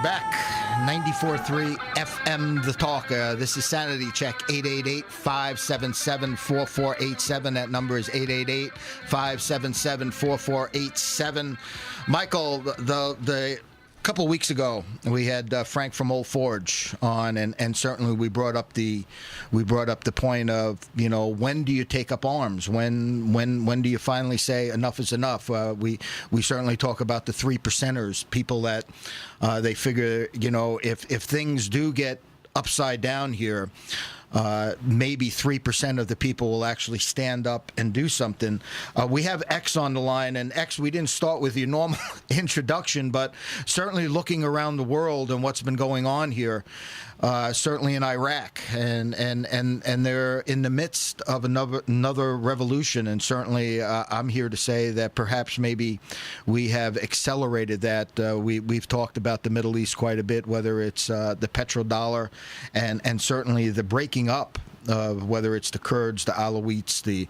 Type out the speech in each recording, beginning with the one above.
Back, 94.3 FM The Talk. This is Sanity Check, 888-577-4487. That number is 888-577-4487. Michael, the couple weeks ago, we had Frank from Old Forge on, and certainly we brought up the point of, when do you take up arms? When do you finally say enough is enough? We certainly talk about the 3%ers, people that they figure, if things do get upside down here, maybe 3% of the people will actually stand up and do something. We have X on the line, and X, we didn't start with your normal introduction, but certainly looking around the world and what's been going on here, certainly in Iraq, and they're in the midst of another revolution, and certainly I'm here to say that perhaps maybe we have accelerated that. We've talked about the Middle East quite a bit, whether it's the petrodollar and certainly the breaking up, whether it's the Kurds, the Alawites, the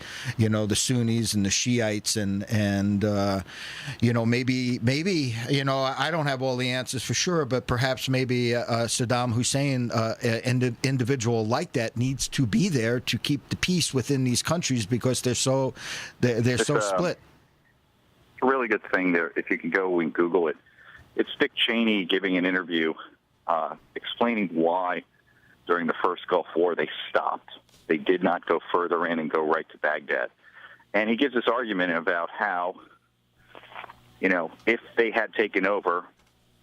Sunnis and the Shiites, and maybe I don't have all the answers for sure, but perhaps maybe Saddam Hussein, an individual like that, needs to be there to keep the peace within these countries because they're so split. A really good thing there, if you can go and Google it. It's Dick Cheney giving an interview explaining why during the first Gulf War they stopped. They did not go further in and go right to Baghdad. And he gives this argument about how, if they had taken over,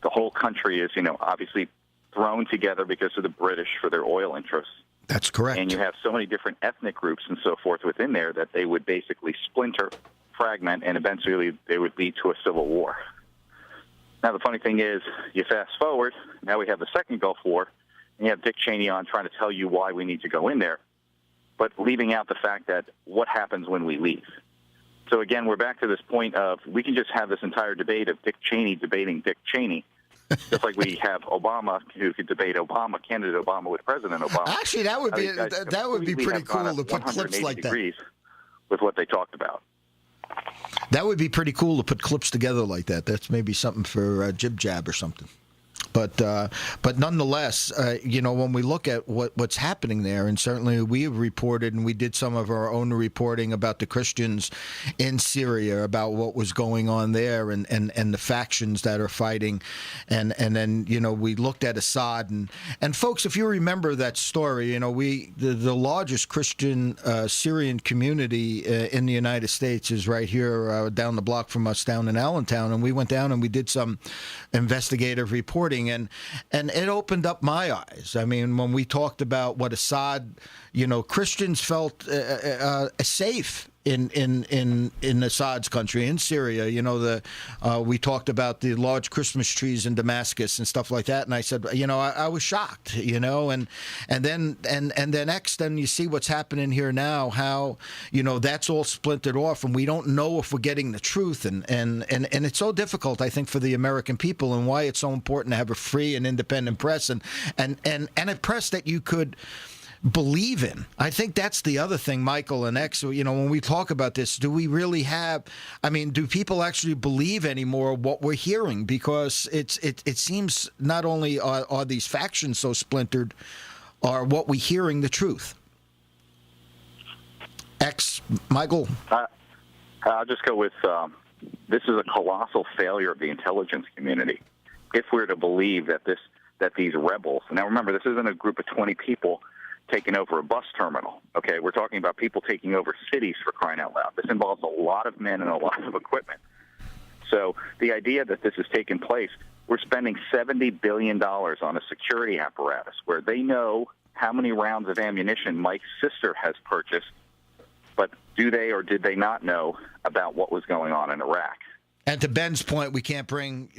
the whole country is, obviously thrown together because of the British for their oil interests. That's correct. And you have so many different ethnic groups and so forth within there that they would basically splinter, fragment, and eventually they would lead to a civil war. Now, the funny thing is, you fast forward, now we have the second Gulf War, and you have Dick Cheney on trying to tell you why we need to go in there, but leaving out the fact that what happens when we leave. So again, we're back to this point of we can just have this entire debate of Dick Cheney debating Dick Cheney, just like we have Obama who could debate Obama, candidate Obama with President Obama. Actually, that would be pretty cool to put clips like that. With what they talked about. That would be pretty cool to put clips together like that. That's maybe something for Jib Jab or something. But nonetheless, when we look at what's happening there, and certainly we have reported, and we did some of our own reporting about the Christians in Syria, about what was going on there, and the factions that are fighting, and then we looked at Assad, and folks, if you remember that story, the largest Christian Syrian community in the United States is right here down the block from us, down in Allentown, and we went down and we did some investigative reporting. And it opened up my eyes. I mean, when we talked about what Assad, Christians felt safe in Assad's country, in Syria. We talked about the large Christmas trees in Damascus and stuff like that. And I said, I was shocked, and then then you see what's happening here now, how, that's all splintered off, and we don't know if we're getting the truth. And it's so difficult, I think, for the American people, and why it's so important to have a free and independent press and a press that you could believe in. I think that's the other thing, Michael and X, when we talk about this, do we really have, do people actually believe anymore what we're hearing? Because it seems not only are these factions so splintered, are what we're hearing the truth? X, Michael? I'll just go with, this is a colossal failure of the intelligence community. If we're to believe that these rebels, now remember, this isn't a group of 20 people taking over a bus terminal. Okay, we're talking about people taking over cities, for crying out loud. This involves a lot of men and a lot of equipment. So the idea that this has taken place, we're spending $70 billion on a security apparatus where they know how many rounds of ammunition Mike's sister has purchased, but do they or did they not know about what was going on in Iraq? And to Ben's point, we can't bring,